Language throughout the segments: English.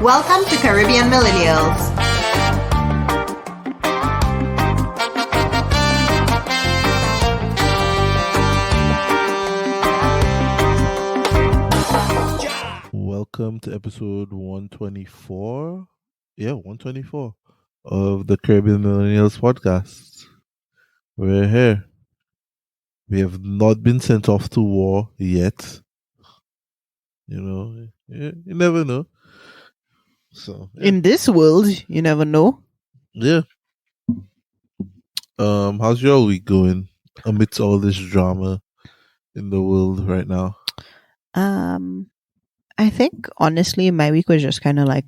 Welcome to Caribbean Millennials. Welcome to episode 124. Yeah, 124 of the Caribbean Millennials podcast. We're here. We have not been sent off to war yet. You never know. So, yeah. In this world, you never know. Yeah. How's your week going amidst all this drama in the world right now? I think honestly, my week was just kind of like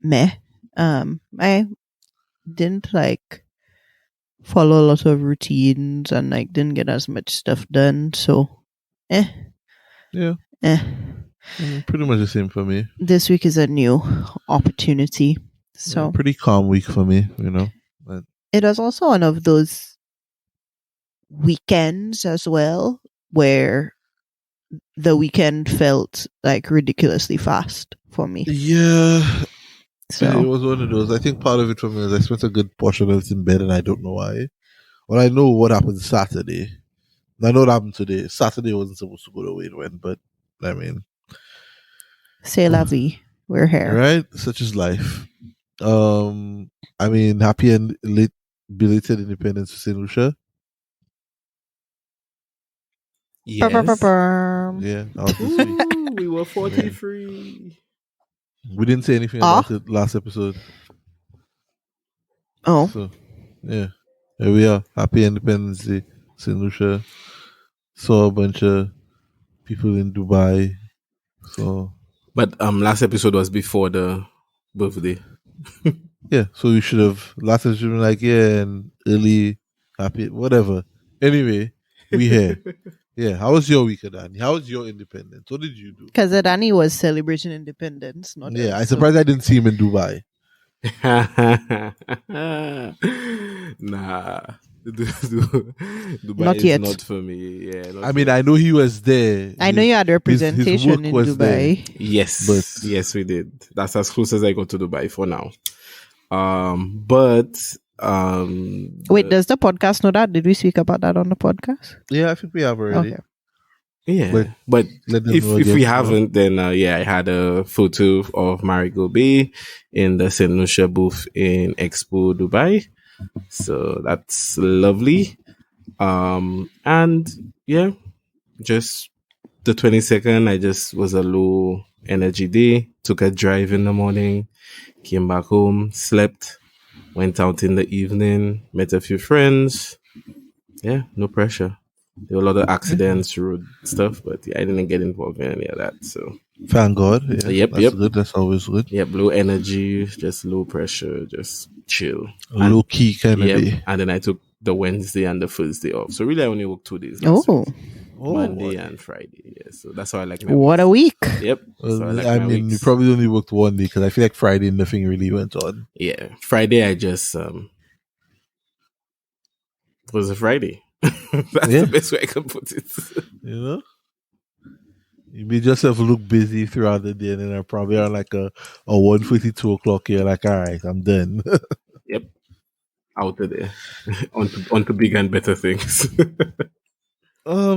meh. I didn't like follow a lot of routines and like didn't get as much stuff done. So, Yeah. eh. Pretty much the same for me. This week is a new opportunity. So Yeah, pretty calm week for me, But it was also one of those weekends as well where the weekend felt like ridiculously fast for me. yeah, it So was one of those. I think part of it for me is I spent a good portion of it in bed and I don't know why. Well, I know what happened Saturday. I know what happened today. Saturday wasn't supposed to go the way it went, but I mean, c'est la vie. We're here. right? Such is life. I mean, happy and late belated independence to St. Lucia. Yes. Yeah, that was this week. Ooh, we were 43. We didn't say anything about it last episode. Oh, So, yeah. Here we are. Happy Independence Day, St. Lucia. Saw a bunch of people in Dubai. So, But last episode was before the birthday. yeah. So we should have, last time should have been like, yeah, and early, happy, whatever. Anyway, we here. Yeah. How was your week, Adani? How was your independence? What did you do? because Adani was celebrating independence. Not Yeah, I'm us, surprised I didn't see him in Dubai. Nah. Dubai Not is yet. not for me. Yeah. I mean, I know he was there. I know you had representation in work was there. Dubai. Yes, But- yes, we did. That's as close as I got to Dubai for now. But Wait, does the podcast know that? Did we speak about that on the podcast? Yeah, I think we have already. Okay. yeah, but Let them if know we again. haven't, then yeah, I had a photo of Marigold Bay in the St. Lucia booth in Expo Dubai. So that's lovely. And yeah, just the 22nd, I just was a low energy day. Took a drive in the morning, came back home, slept, went out in the evening, met a few friends. Yeah, no pressure. There were a lot of accidents, road stuff, but yeah, I didn't get involved in any of that. So Thank God. Yeah, Yep, that's yep. good. That's always good. yeah, low energy, just low pressure, just chill. Low key kind of Yep. day. And then I took the Wednesday and the Thursday off. So really I only worked 2 days last Oh, week. Monday and Friday. Yeah. So that's how I like my what a week. weeks. Yep. So I like I my mean, you weeks. probably only worked one day because I feel like Friday nothing really went on. Yeah. Friday I just it was a Friday. That's Yeah. the best way I can put it. You know, you made yourself look busy throughout the day, and then probably around like a 1:52 o'clock, you're like, all right, I'm done. Yep. Out of there. on to bigger and better things.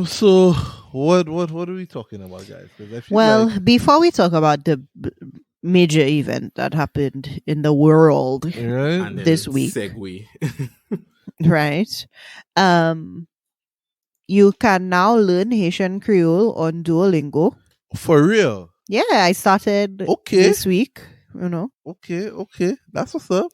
So what are we talking about, guys? 'Cause I feel Well, like, before we talk about the major event that happened in the world, right? And then This week. Segue. right? You can now learn Haitian Creole on Duolingo. For real? Yeah, I started Okay. this week, Okay, that's what's up.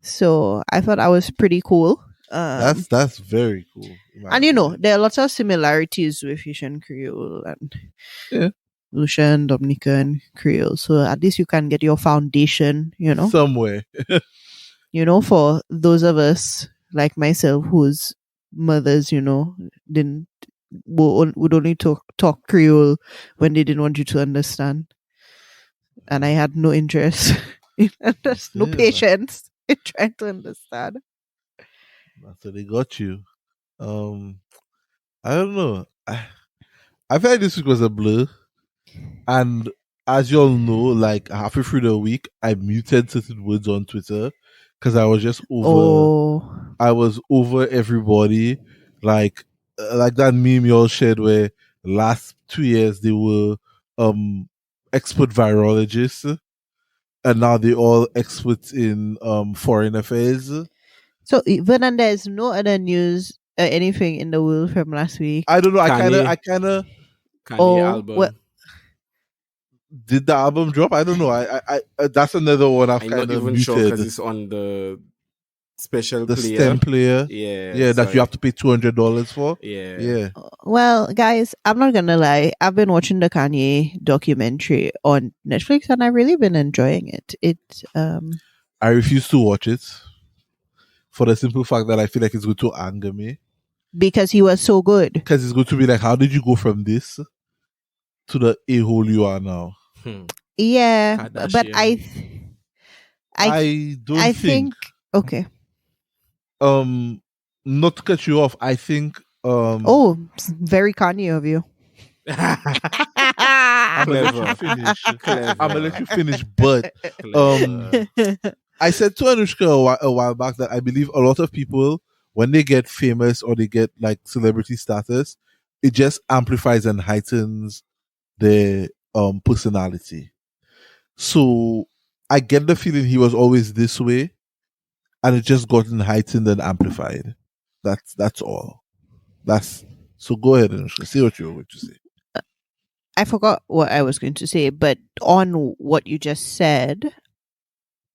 So I thought that was pretty cool. That's very cool. And there are lots of similarities with Haitian Creole and Yeah. Lucian, Dominican Creole. So at least you can get your foundation, somewhere. for those of us like myself whose mothers, didn't would only talk Creole when they didn't want you to understand. And I had no interest no Yeah. patience in trying to understand. So they got you. I don't know. I feel like this week was a blur, and as you all know, like halfway through the week, I muted certain words on Twitter because I was just over. Oh, I was over everybody, like that meme you all shared where last 2 years they were expert virologists, and now they all experts in foreign affairs. so even and there's no other news, anything in the world from last week. I don't know. I Kanye. kind of Kanye Oh, album. well, did the album drop. I don't know. That's another one I've I'm kind not of even sure because muted. it's on the special The player. stem player, Yeah, that you have to pay $200 for. Yeah. well, guys, I'm not gonna lie. I've been watching the Kanye documentary on Netflix, and I've really been enjoying it. I refuse to watch it for the simple fact that I feel like it's going to anger me. Because he was so good. Because it's going to be like, how did you go from this to the a-hole you are now? Yeah, but Kardashian. I don't I think. Okay. Not to cut you off, I think. Oh, it's very Kanye of you. I'm gonna let you Clever. finish. Clever. I'm gonna let you finish, but Clever. I said to Anushka a while back that I believe a lot of people, when they get famous or they get like celebrity status, it just amplifies and heightens their personality. So I get the feeling he was always this way, and it just gotten heightened and amplified. That's all. So go ahead and see what you were going to say. I forgot what I was going to say, but on what you just said,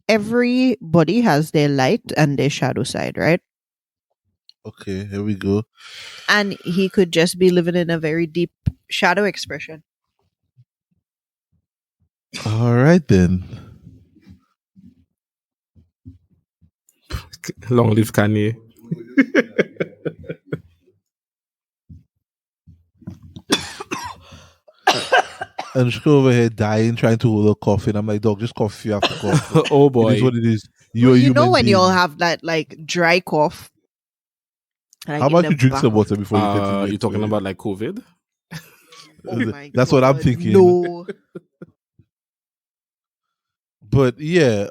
everybody has their light and their shadow side, right? Okay, here we go. And he could just be living in a very deep shadow expression. All right then. Long live Kanye. And she over here dying, trying to hold a cough, and I'm like, dog, just cough. You have to cough. Oh It boy. is what it is. You're a You know human when being. you all have that like dry cough. Like How in about the you drink back some of- water before you continue? You're talking about like COVID? Oh my That's what I'm God, thinking. No. But yeah,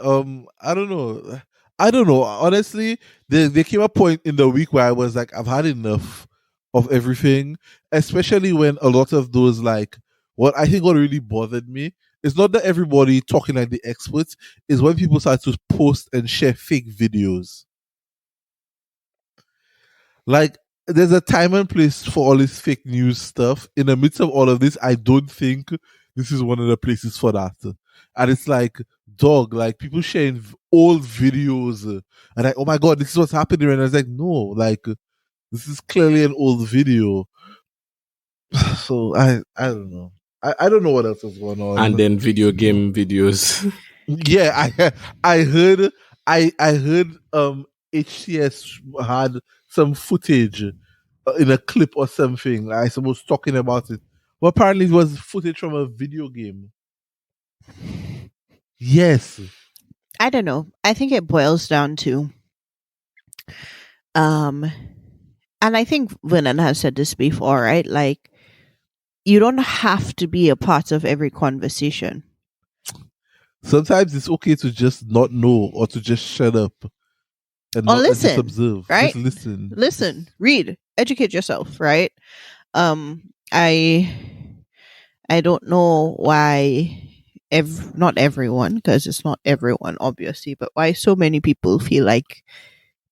I don't know. Honestly, there came a point in the week where I was like, I've had enough of everything, especially when a lot of those like what I think what really bothered me is not that everybody talking like the experts, is when people start to post and share fake videos. Like there's a time and place for all this fake news stuff. In the midst of all of this, I don't think this is one of the places for that. And it's like, dog, like people sharing old videos and like, oh my god, this is what's happening. And I was like, no, like this is clearly an old video. So I don't know. I don't know what else is going on. And then video game videos. Yeah, I heard HCS had some footage in a clip or something. I suppose talking about it. Well, apparently it was footage from a video game. Yes. I don't know. I think it boils down to and I think Vernon has said this before, right? Like you don't have to be a part of every conversation. Sometimes it's okay to just not know or to just shut up and Or not and just listen, observe. right? Just Listen, read, educate yourself, right? I don't know why not everyone, because it's not everyone obviously, but why so many people feel like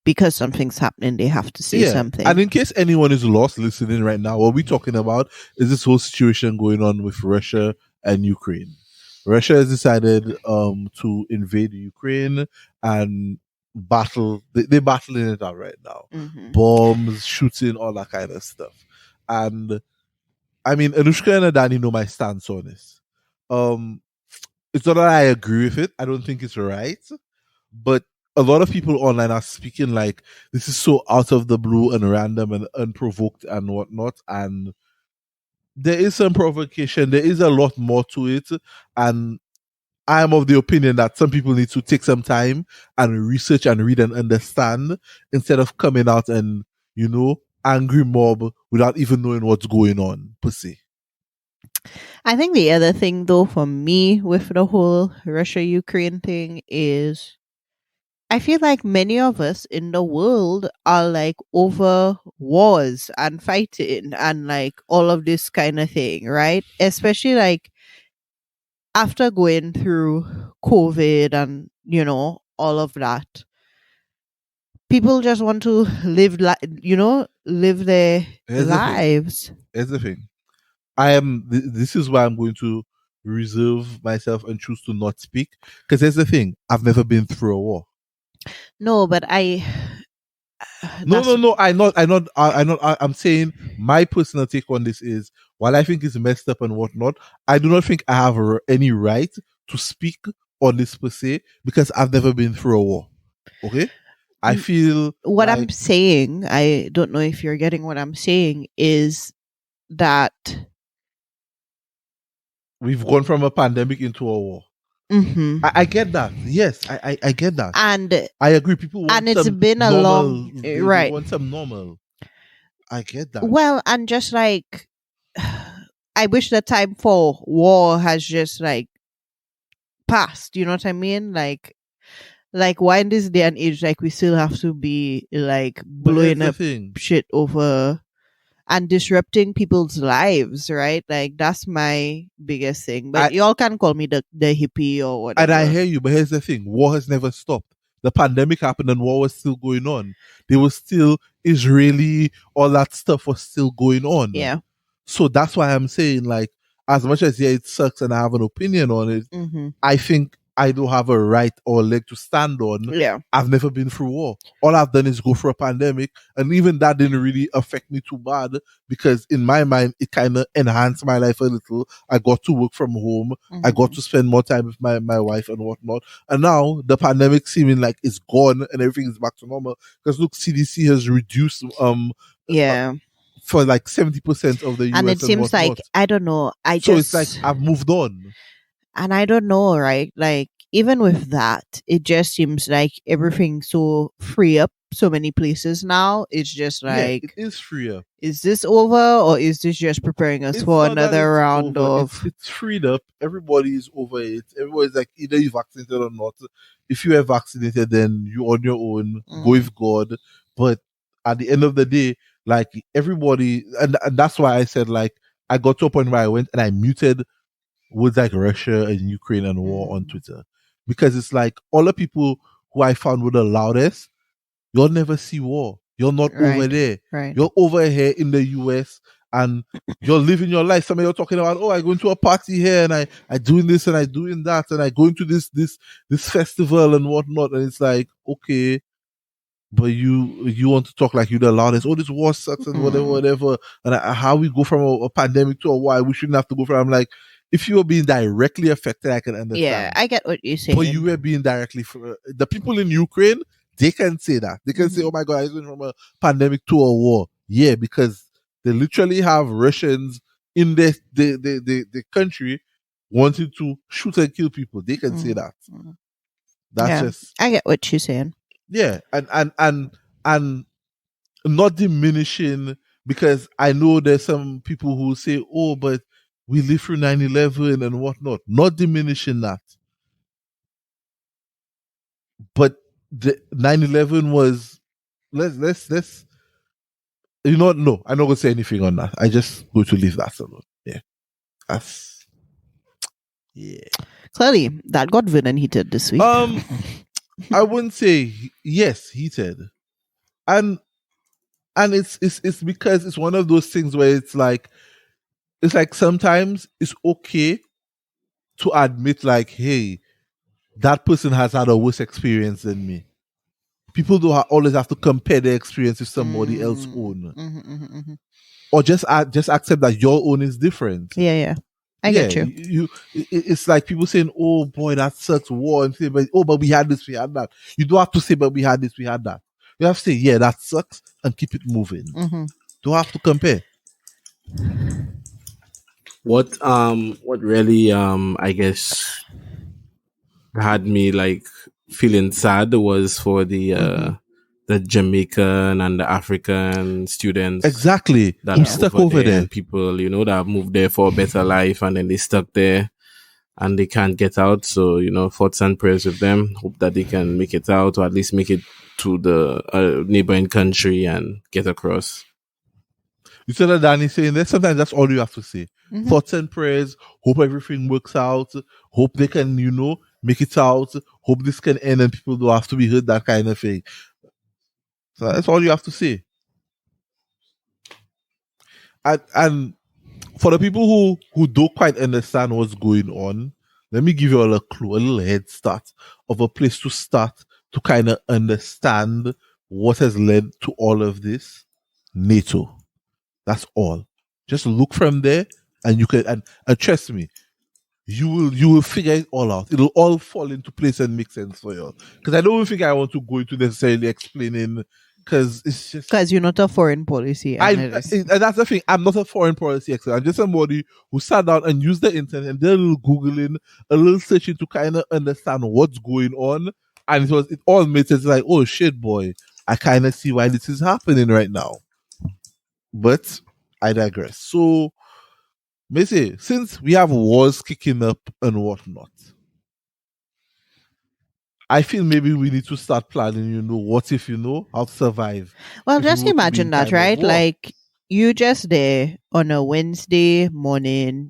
because something's happening they have to say something. And in case anyone is lost listening right now, what we're talking about is this whole situation going on with Russia and Ukraine. Russia has decided to invade Ukraine and battle. They're battling it out right now. Mhm. Bombs, shooting, all that kind of stuff. And I mean, Anushka and Adani know my stance on this. It's not that I agree with it. I don't think it's right. But a lot of people online are speaking like this is so out of the blue and random and unprovoked and whatnot. And there is some provocation. There is a lot more to it. And I am of the opinion that some people need to take some time and research and read and understand instead of coming out and, angry mob without even knowing what's going on, per se. I think the other thing, though, for me with the whole Russia Ukraine thing is I feel like many of us in the world are like over wars and fighting and like all of this kind of thing, right? Especially like after going through COVID and, all of that. People just want to live their Here's the thing. lives. Here's the thing. This is why I'm going to reserve myself and choose to not speak. Because here's the thing. I've never been through a war. No, but No. I'm saying my personal take on this is, while I think it's messed up and whatnot, I do not think I have any right to speak on this per se because I've never been through a war. Okay, I feel what I'm saying. I don't know if you're getting what I'm saying. Is that we've gone from a pandemic into a war. mm-hmm. I get that. Yes, I get that, and I agree. People want and it's some been a normal, long they right. want some normal. I get that. Well, and just like I wish the time for war has just like passed. You know what I mean? Like why in this day and age, like we still have to be like But here's blowing the up thing. shit over and disrupting people's lives, right? Like that's my biggest thing. But y'all can call me the hippie or whatever. And I hear you, but here's the thing: war has never stopped. The pandemic happened and war was still going on. There was still Israeli, all that stuff was still going on. Yeah. So that's why I'm saying, like, as much as it sucks and I have an opinion on it, Mm-hmm. I think I don't have a right or leg to stand on. Yeah. I've never been through war. All I've done is go through a pandemic, and even that didn't really affect me too bad because in my mind it kind of enhanced my life a little. I got to work from home. Mm-hmm. I got to spend more time with my wife and whatnot. And now the pandemic seeming like it's gone and everything is back to normal. Because look, CDC has reduced yeah. For like 70% of the US. And it seems whatnot. like I don't know. So it's like I've moved on. And I don't know, right? Like, even with that, it just seems like everything's so free up so many places now. It's just like, it is free up. Is this over or is this just preparing us for another round of... It's freed up. Everybody is over it. Everybody's like, either you're vaccinated or not. If you are vaccinated, then you're on your own. Go with God. But at the end of the day, like everybody, and that's why I said, like, I got to a point where I went and I muted words like Russia and Ukraine and war on Twitter, because it's like all the people who I found were the loudest, you'll never see war. You're not over there. Right. You're over here in the US and you're living your life. Some of you are talking about, I go into a party here and I doing this and I doing that and I go into this festival and whatnot. And it's like, okay, but you want to talk like you're the loudest. Oh, this war sucks and whatever. And how we go from a pandemic to a war, we shouldn't have to go from. I'm like, if you were being directly affected, I can understand. Yeah, I get what you're saying. But you were being directly the people in Ukraine, they can say that. They can say, oh my God, I went from a pandemic to a war. Yeah, because they literally have Russians in the country wanting to shoot and kill people. They can say that. That's just... I get what you're saying. Yeah, and not diminishing, because I know there's some people who say, oh, but we lived through 9/11 and whatnot. Not diminishing that. But the 9/11 was, let's you know what? No, I'm not going to say anything on that. I just going to leave that alone. Yeah. Clearly, that got villain heated this week. I wouldn't say heated. And it's because it's one of those things where it's like sometimes it's okay to admit, like, hey, that person has had a worse experience than me. People don't always have to compare their experience with somebody else's own. Or just accept that your own is different. Yeah. I get you. It's like people saying, oh boy, that sucks, war, and say, but we had this, we had that. You don't have to say, but we had this, we had that. You have to say, yeah, that sucks, and keep it moving. Don't have to compare. What really I guess had me like feeling sad was for the the Jamaican and the African students Exactly. that Who are stuck over over there. and people, that have moved there for a better life and then they stuck there and they can't get out. So, thoughts and prayers with them. Hope that they can make it out or at least make it to the neighboring country and get across. You said that Danny saying that sometimes that's all you have to say. Thoughts and prayers. Hope everything works out. Hope they can, make it out. Hope this can end and people don't have to be hurt, that kind of thing. So that's all you have to say. And for the people who don't quite understand what's going on, let me give you all a clue, a little head start of a place to start to kind of understand what has led to all of this. NATO. That's all. Just look from there and you can, and trust me, you will figure it all out. It'll all fall into place and make sense for you. Because I don't think I want to go into necessarily explaining, because it's just... Because you're not a foreign policy analyst. And that's the thing. I'm not a foreign policy expert. I'm just somebody who sat down and used the internet and did a little Googling, a little searching to kind of understand what's going on. And it all made sense. Like, oh shit, boy, I kind of see why this is happening right now. But I digress. So, Missy, since we have wars kicking up and whatnot, I feel maybe we need to start planning, what if, how to survive. Well, if just we were to be imagine in that, time of right? war. Like, you just there on a Wednesday morning,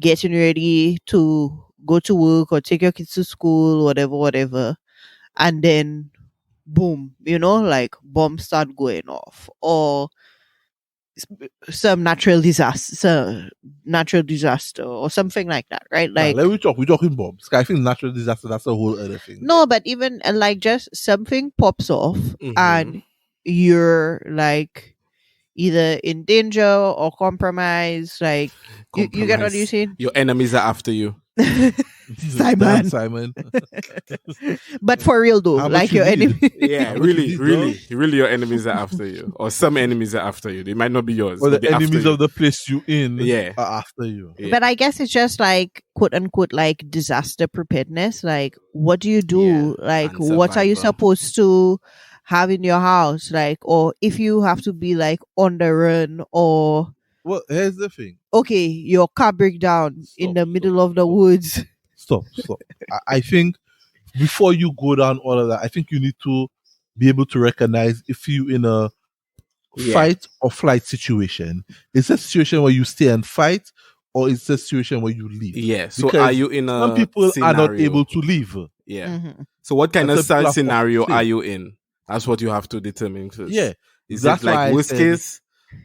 getting ready to go to work or take your kids to school, whatever. And then, boom, like bombs start going off. Or some natural disaster or something like that, right? Like, let me talk. We're talking bombs. I think natural disaster, that's a whole other thing. no, but even like just something pops off Mhm. and you're like either in danger or compromised. Like, you get what you're Compromise. saying? Your enemies are after you. Simon. Damn, Simon. But for real though, How much like you your need? enemy. Yeah, How much you need, really, your enemies are after you, or some enemies are after you. They might not be yours, Or but the they're after enemies you. of the place you in Yeah. are after you. Yeah. But I guess it's just like quote unquote like disaster preparedness. Like, what do you do? Yeah, Like, and what are you survival. supposed to have in your house? Like, or if you have to be like on the run, or Well, here's the thing. okay, your car break down in the middle of the woods. Stop. I think before you go down all of that, I think you need to be able to recognize if you in a Yeah. fight or flight situation. Is a situation where you stay and fight, or is a situation where you leave? Yeah. So Because are you in a some people scenario? are not able to leave. Yeah. Mhm. So what kind And of some people are scenario forced to are stay. you in? That's what you have to determine first. Yeah. Is That's it like why I worst said- case?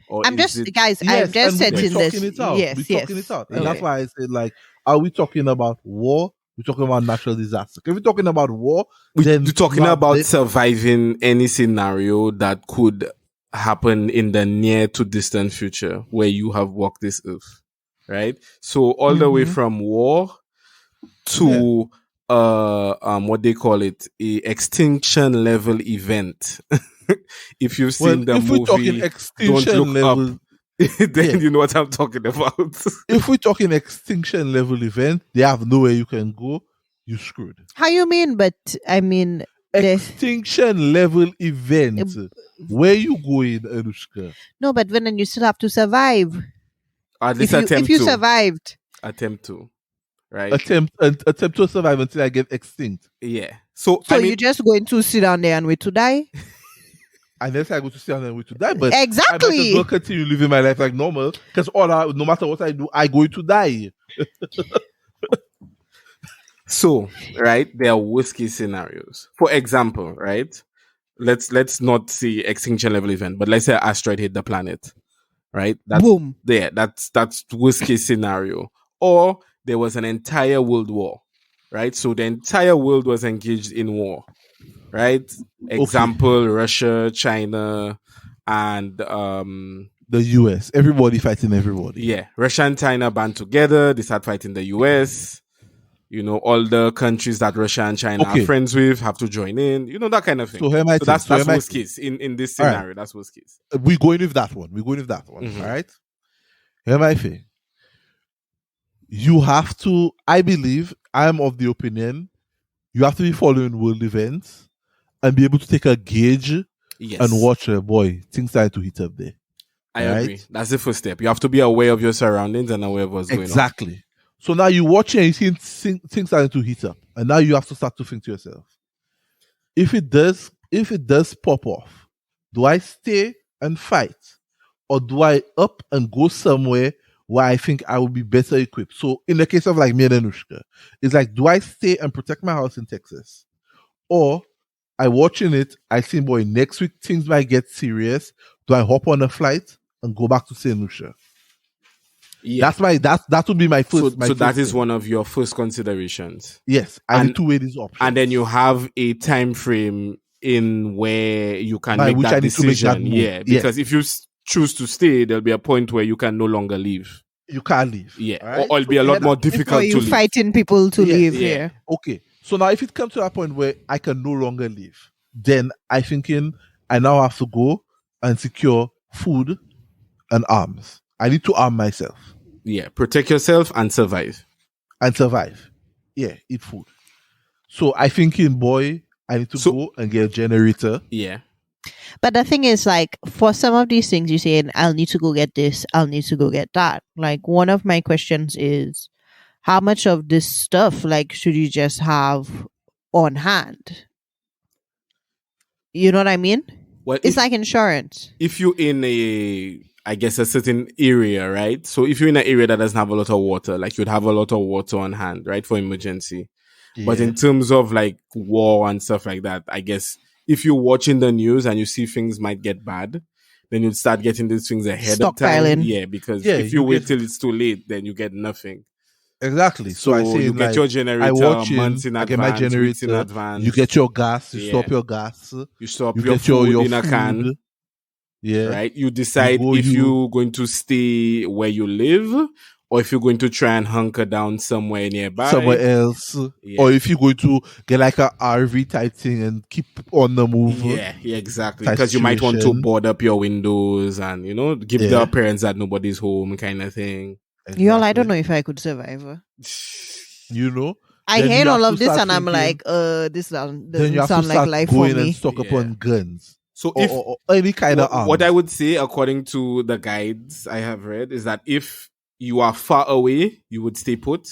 Or I'm is just it... guys. Yes, I'm just and we're setting this. talking it out. Yes, We're talking it out. And Okay. that's why I said, like, are we talking about war? We're talking about natural disaster. If we're talking about war, then We're talking you have about the- surviving any scenario that could happen in the near to distant future where you have walked this earth, right? So all the way Mhm. from war to what they call it, a extinction level event. If you've well, seen the if we're talking movie extinction Don't Look level, Up, then Yeah. you know what I'm talking about. if we're talking extinction level event, they have nowhere you can go. You screwed. How you mean? But I mean, Extinction level event. Where you going, Anushka? no. But then you still have to survive. At least If you survived, attempt to, right? Attempt to survive until I get extinct. Yeah. So so I mean, you're just going to sit down there and wait to die. Unless I go to stay on and wait to die, but I might Exactly. as well continue living my life like normal. Because no matter what I do, I going to die. so right, there are worst case scenarios. For example, right? Let's not see extinction level event, but let's say an asteroid hit the planet, right? Boom. That's worst case scenario. Or there was an entire world war, right? So the entire world was engaged in war, right? Example, Russia, China, and The US. Everybody fighting everybody. yeah, Russia and China band together. They start fighting the US. All the countries that Russia and China Okay. are friends with have to join in. That kind of thing. So, That's worst case in this All right. scenario. That's worst case. We're going with that one. Mhm. All right. Hear my thing. You have to, I believe, I'm of the opinion, you have to be following world events and be able to take a gauge Yes. and watch boy, things start to heat up there. I right? agree. That's the first step. You have to be aware of your surroundings and aware of what's going on. Exactly. So now you watch it and you see things starting to heat up. And now you have to start to think to yourself, if it does pop off, do I stay and fight? Or do I up and go somewhere where I think I will be better equipped? So in the case of like me and Anushka, it's like, do I stay and protect my house in Texas? Or I watching it, I think, boy, next week things might get serious. Do I hop on a flight and go back to St. Lucia? Yeah. That would be my first. So that is one of your first considerations. Yes, I need to weigh these options. And then you have a time frame in where you can By make which that I need to make decision. that move. Yeah, because if you choose to stay, there'll be a point where you can no longer leave. You can't leave. Yeah, right? or it'll be a lot more difficult you to leave. fighting people to leave. yeah. Yeah. Okay, so now if it comes to that point where I can no longer leave, then I thinking I now have to go and secure food and arms. I need to arm myself. Yeah, protect yourself and survive. Yeah, eat food. So I thinking, boy, I need to go and get a generator. Yeah. But the thing is, like, for some of these things, you say, I'll need to go get this, I'll need to go get that. Like, one of my questions is, how much of this stuff, like, should you just have on hand? You know what I mean? Well, it's like insurance. If you're in a certain area, right? So if you're in an area that doesn't have a lot of water, like you'd have a lot of water on hand, right? For emergency. Yeah. But in terms of like war and stuff like that, I guess if you're watching the news and you see things might get bad, then you'd start getting these things ahead of time. Yeah, because if you wait till it's too late, then you get nothing. Exactly. So I say you get your generator months in advance, I get my generator, weeks in advance. You get your gas, you stop your gas. You stop your food in a can. Yeah. Right? You decide if you're going to stay where you live or if you're going to try and hunker down somewhere nearby. Somewhere else. Yeah. Or if you're going to get like a RV type thing and keep on the move. Yeah, exactly. Because you might want to board up your windows and, give the appearance that nobody's home kind of thing. Exactly. I don't know if I could survive. I hear all of this and I'm like, this doesn't sound like life for me. And stock up on guns. So or any kind of arms. What I would say, according to the guides I have read, is that if you are far away, you would stay put.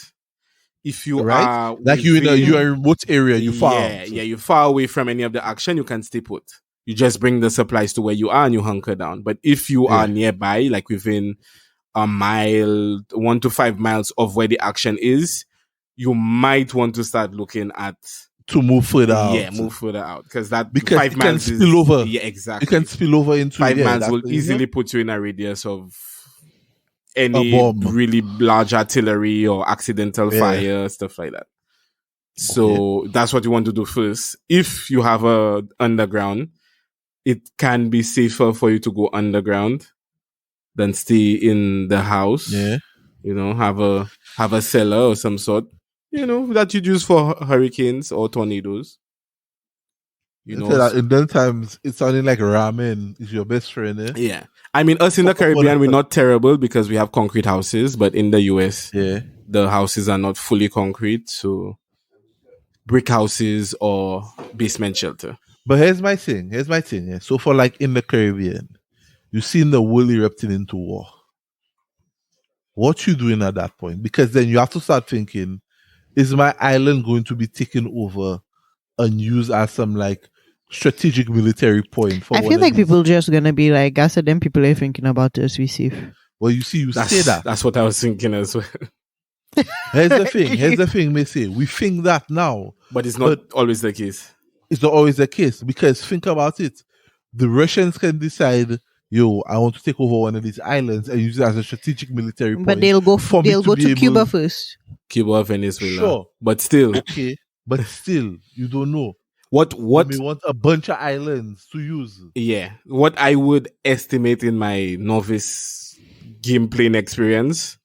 If you are like you're in a remote area, you're far. Yeah, you're far away from any of the action, you can stay put. You just bring the supplies to where you are and you hunker down. But if you are nearby, like within a mile, 1 to 5 miles of where the action is, you might want to start looking at to move further out. Yeah, move further out because 5 miles can spill over. Yeah, exactly. It can spill over into 5 miles will easily put you in a radius of any really large artillery or accidental fire, stuff like that. So that's what you want to do first. If you have a underground, it can be safer for you to go underground than stay in the house. Yeah. Have a cellar or some sort, that you'd use for hurricanes or tornadoes. In them times, it's sounding like ramen is your best friend, eh? Yeah. I mean, us in the Caribbean, we're not terrible because we have concrete houses, but in the US, the houses are not fully concrete, so brick houses or basement shelter. But here's my thing. Yeah. So for like in the Caribbean, you've seen the world erupting into war. What you doing at that point? Because then you have to start thinking, is my island going to be taken over and used as some like strategic military point? I feel like people just gonna be like, I said, them people are thinking about us, we see. Well, you say that. That's what I was thinking as well. Here's the thing, Missy. We think that now. But it's not always the case. It's not always the case because think about it. The Russians can decide, I want to take over one of these islands and use it as a strategic military point. But they'll go to Cuba first. Cuba, Venezuela. Sure. But still. Okay. But still, you don't know. What? We want a bunch of islands to use. Yeah. What I would estimate in my novice game playing experience,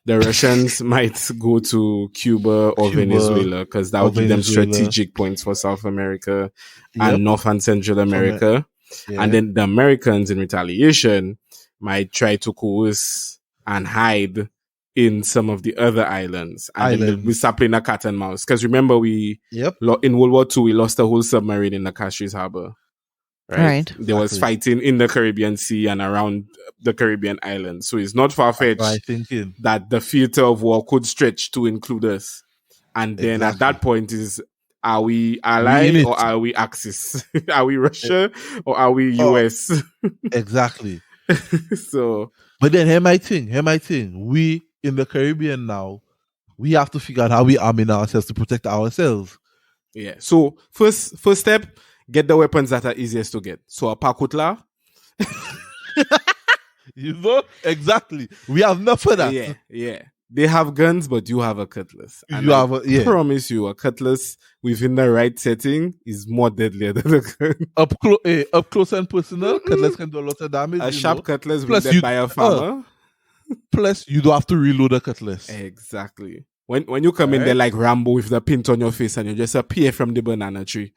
the Russians might go to Cuba or Venezuela because that would give them strategic points for South America and North and Central America. Yeah. And then the Americans in retaliation might try to coerce and hide in some of the other islands. And then we Islands. start playing a cat and mouse. Because remember, Yep. in World War II, we lost a whole submarine in the Castries Harbor. Right? There was Exactly. fighting in the Caribbean Sea and around the Caribbean islands. So it's not far-fetched Right thinking. that the theater of war could stretch to include us. And then at Exactly. that point is, are we We in ally it. or are we Axis? Are we Russia or are we US? Exactly. So, But then here my thing. We in the Caribbean now, we have to figure out how we arming ourselves to protect ourselves. yeah. So first step, get the weapons that are easiest to get. So a pakutla. You know? Exactly. We have enough of that. Yeah. They have guns, but you have a cutlass. And You I have a promise you, a cutlass within the right setting is more deadlier than a gun. up close and personal, cutlass can do a lot of damage. A sharp cutlass Plus wielded you- by a farmer. Plus, you don't have to reload a cutlass. Exactly. When you come in there like Rambo with the paint on your face and you just appear from the banana tree.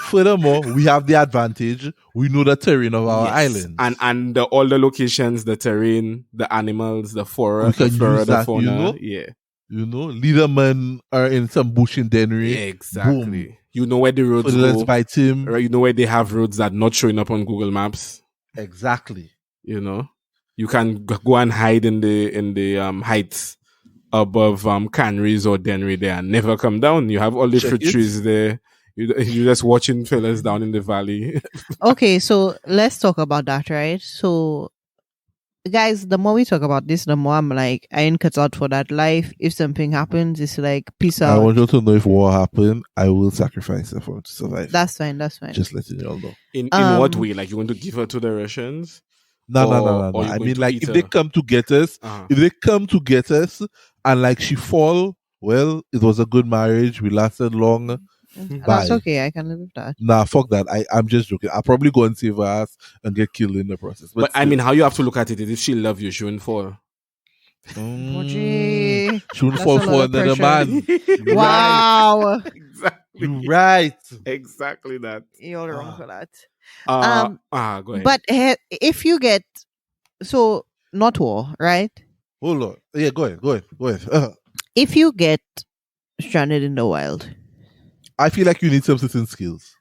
Furthermore, we have the advantage. We know the terrain of our island. And all the locations, the terrain, the animals, the flora, We can the flora, use the that, fauna. you know? Yeah. You know, leadermen are in some bush in Dennery. Exactly. Boom. You know where the roads Let's go. bite him. Right? You know where they have roads that not showing up on Google Maps. Exactly. You know, you can go and hide in the heights above canneries or Dennery there and never come down. You have all the Check fruit it. trees there. You're just watching fellas down in the valley. Okay, so let's talk about that, right? So, guys, the more we talk about this, the more I'm like, I ain't cut out for that life. If something happens, it's like, peace I out. want you to know if war happen, I will sacrifice her for to survive. That's fine. Just letting you all know. In what Um, way? Like you want to give her to the Russians? No. or you're I going mean, to like, eat if her? they come to get us, Uh-huh. if they come to get us, and like she fall, well, it was a good marriage. We lasted long. That's Bye. okay. I can live with that. Nah, fuck that. I'm just joking. I'll probably go and save her ass and get killed in the process. But I still. mean, how you have to look at it is if she love you, she won't fall. Oji. She won't That's fall a lot for of another pressure. man. Wow. Exactly. You right. Exactly that. You're wrong for that. Go ahead. But if you get, so not war, right? Hold on. Yeah, go ahead. If you get stranded in the wild, I feel like you need some certain skills.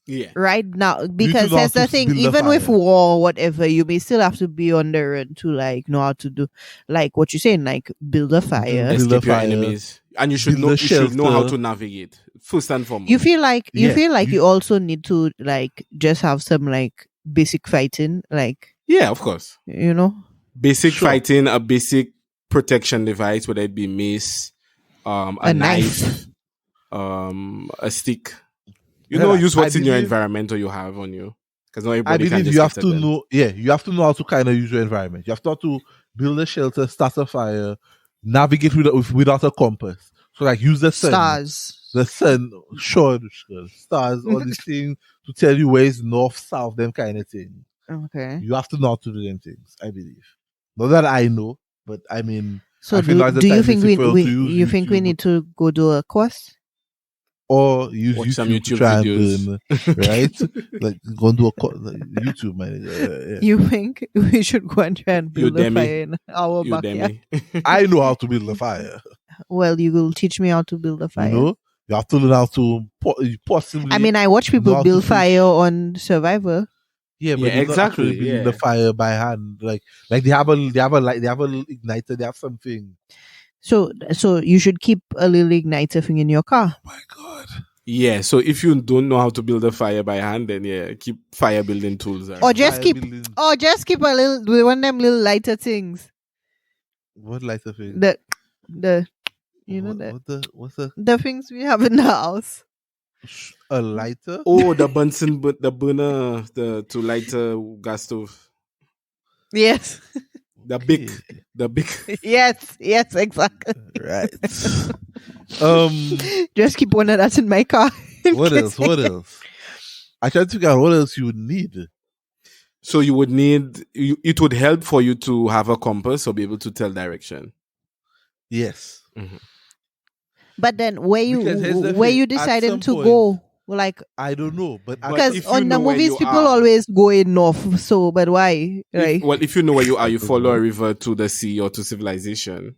yeah. right now, because know how that's the to thing, build a even with fire. war or whatever, you may still have to be on the run to like know how to do, like what you're saying, like build a fire. Build Escape a your fire, enemies. And you should build know a you should know how shelter. to navigate. First and foremost. You feel like Yeah, you also need to like just have some like basic fighting, like, Yeah, of course. you know. Basic Sure. fighting, a basic protection device, whether it be mace, a knife, a stick. Yeah, Use what's I in your believe- environment or you have on you. Because not I everybody can believe just you have get to a gun. know. Yeah, you have to know how to kind of use your environment. You have to know how to build a shelter, start a fire, navigate without a compass. So like use the sun, Stars. stars, all these things to tell you where is north, south, them kind of thing. Okay. You have to know how to do them things. I believe. Not that I know, but I mean, So I feel like the do you time think is we equal to use you think we YouTube. need to go do a course? or use Watch some YouTube to YouTube try videos. and learn, right? Like go and do like, YouTube, man. Yeah. You think we should go and try and build a Udemy. fire in our backyard? Udemy. I know how to build a fire. Well, you will teach me how to build a fire. You know, you have to learn how to possibly. I mean, I watch people know how to build fish. fire on Survivor. yeah, but Yeah, you're not exactly, actually building yeah. the fire by hand. Like they have a little igniter. They have something. So you should keep a little igniter thing in your car. Oh my god. Yeah, so if you don't know how to build a fire by hand, then yeah, keep fire building tools. around. Or just Fire keep building- a little one of them little lighter things. What lighter thing? The you know what's the the things we have in the house. a lighter? Oh, the Bunsen, the burner, to light a gas stove. Yes. The Okay. big. yes, exactly. Right. Just keep one of that in my car. in What case- else? What else? I tried to figure out what else you would need. So you would need. It would help for you to have a compass or be able to tell direction. Yes. But then where Because here's the you thing, at deciding some to point- go? Well, like, I don't know, but But because if you on the know where movies, you people are- always go in north. So, but why? Right? if you know where you are, you don't follow know. a river to the sea or to civilization.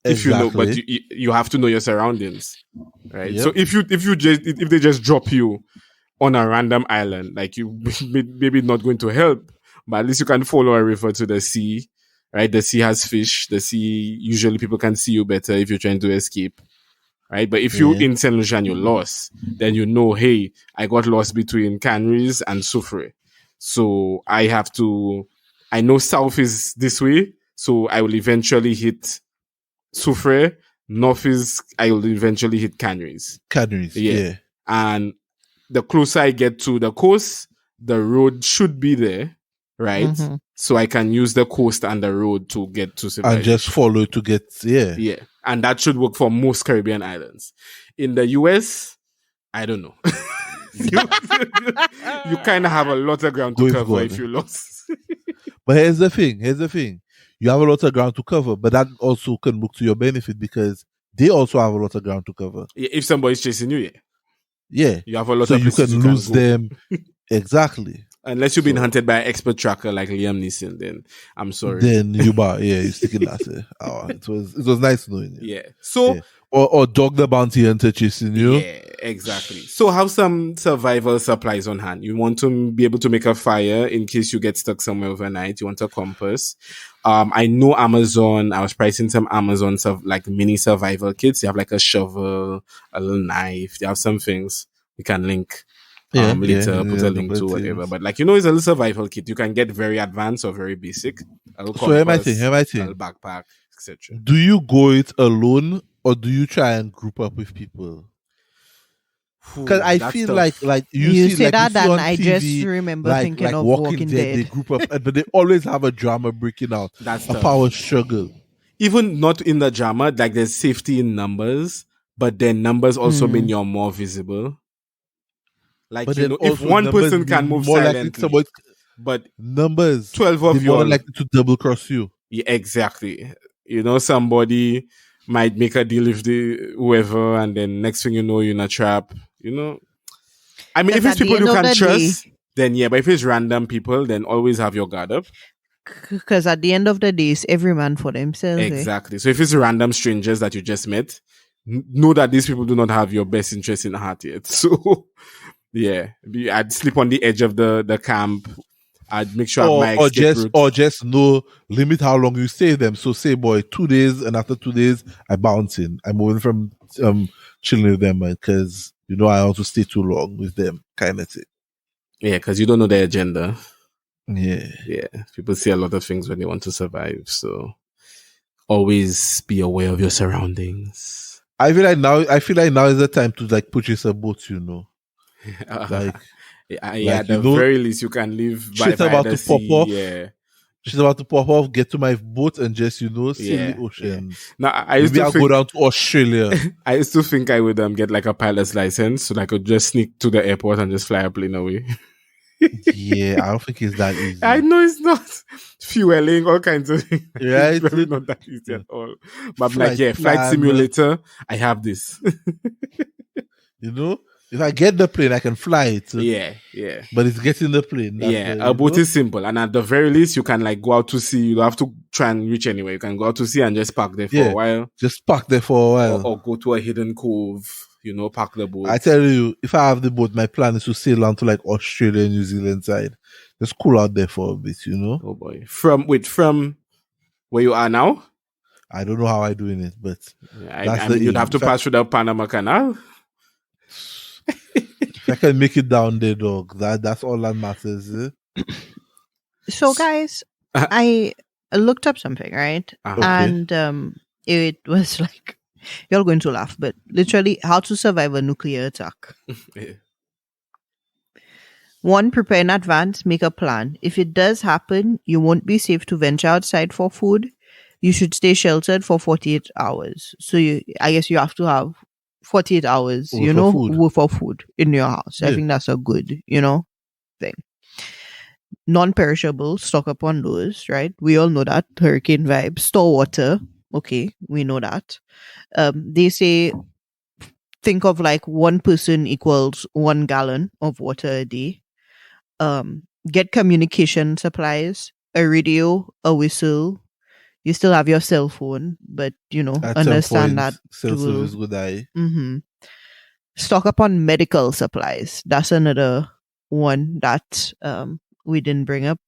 If you know, exactly. but you have to know your surroundings, right? Yep. So if they just drop you on a random island, like you maybe not going to help, but at least you can follow a river to the sea, right? The sea has fish. The sea, usually people can see you better if you're trying to escape, right? But if you're Yeah. in Saint Lucia and you're lost, then you know, hey, I got lost between Canaries and Soufrière. So I know south is this way, so I will eventually hit Soufrière. North is, I will eventually hit Canaries. Canaries. Yeah. Yeah. And the closer I get to the coast, the road should be there, right? Mhm. So I can use the coast and the road to get to And civilization. just follow to get Yeah. And that should work for most Caribbean islands. In the US, I don't know. you kind of have a lot of ground to Go if cover God. if you lost. But here's the thing. You have a lot of ground to cover, but that also can work to your benefit because they also have a lot of ground to cover. Yeah, if somebody's chasing you, Yeah. you have a lot So of you places can you lose can go. them. Exactly. Unless you've been So- hunted by an expert tracker like Liam Neeson, then I'm sorry. Then you're sticking that. It was nice knowing you. Yeah. So Yeah. Or Dog the Bounty Hunter chasing you. yeah, exactly. So have some survival supplies on hand. You want to be able to make a fire in case you get stuck somewhere overnight. You want a compass. I know Amazon, I was pricing some Amazon like mini survival kits. You have like a shovel, a little knife. They have some things we can link. Later put a link to whatever. But like, it's a little survival kit. You can get very advanced or very basic. A little So here my compass, thing. a little backpack, etc. Do you go it alone or do you try and group up with people? Because I That's feel tough. like You see say like that, you see and on I TV, just remember thinking of Walking Dead. They Dead. group up, but they always have a drama breaking out, That's a tough. power struggle. Even not in the drama, like there's safety in numbers, but then numbers also mean you're more visible. Like, But then if also one numbers person can mean move more likely silently, somebody but numbers 12 they're of more you, likely to double cross you. yeah, exactly. Somebody might make a deal with whoever, and then next thing you know, you're in a trap. I mean, if 'Cause it's at the people you end of can the trust, then yeah. But if it's random people, then always have your guard up. Because at the end of the day, it's every man for themselves. eh? Exactly. So if it's random strangers that you just met, know that these people do not have your best interest in heart yet. So yeah, I'd sleep on the edge of the camp. I'd make sure I have my escape route. Or just know limit how long you stay them. So say, boy, 2 days, and after 2 days, I bounce in. I'm moving from chilling with them because I also stay too long with them, kind of thing. Yeah, because you don't know their agenda. Yeah. Yeah, people say a lot of things when they want to survive. So always be aware of your surroundings. I feel like now is the time to like purchase a boat. Like. Yeah, at the very least, you can live by Shit's about the to sea. pop off. Yeah. She's about to pop off, get to my boat and just, see Yeah, the oceans. Now, I used Maybe to I'll think, go down to Australia. I used to think I would get like a pilot's license so that I could just sneak to the airport and just fly a plane away. Yeah, I don't think it's that easy. I know it's not. Fueling, all kinds of things. Right? It's really not that easy at all. But I'm Flight like, flight plan. simulator, I have this. If I get the plane, I can fly it. Yeah. But it's getting the plane. A boat is simple. And at the very least, you can like go out to sea. You don't have to try and reach anywhere. You can go out to sea and just park there for a while. Just park there for a while. Or go to a hidden cove, park the boat. I tell you, if I have the boat, my plan is to sail on to like Australia and New Zealand side. Just cool out there for a bit, Oh boy. From where you are now? I don't know how I'm doing it, but I mean, you'd have to pass through the Panama Canal. if I can make it down there, dog, that's all that matters. So, guys, I looked up something, right? Uh-huh. And it was like, you're going to laugh, but literally how to survive a nuclear attack. Yeah. 1, prepare in advance, make a plan. If it does happen, you won't be safe to venture outside for food. You should stay sheltered for 48 hours. So I guess you have to have 48 hours, worth of food in your house. I think that's a good, thing. Non-perishable, stock up on those, right? We all know that. Hurricane vibes. Store water. Okay, we know that. They say think of like one person equals 1 gallon of water a day. Get communication supplies, a radio, a whistle. You still have your cell phone, but At some understand point, that cell will. service go die. Stock up on medical supplies. That's another one that we didn't bring up.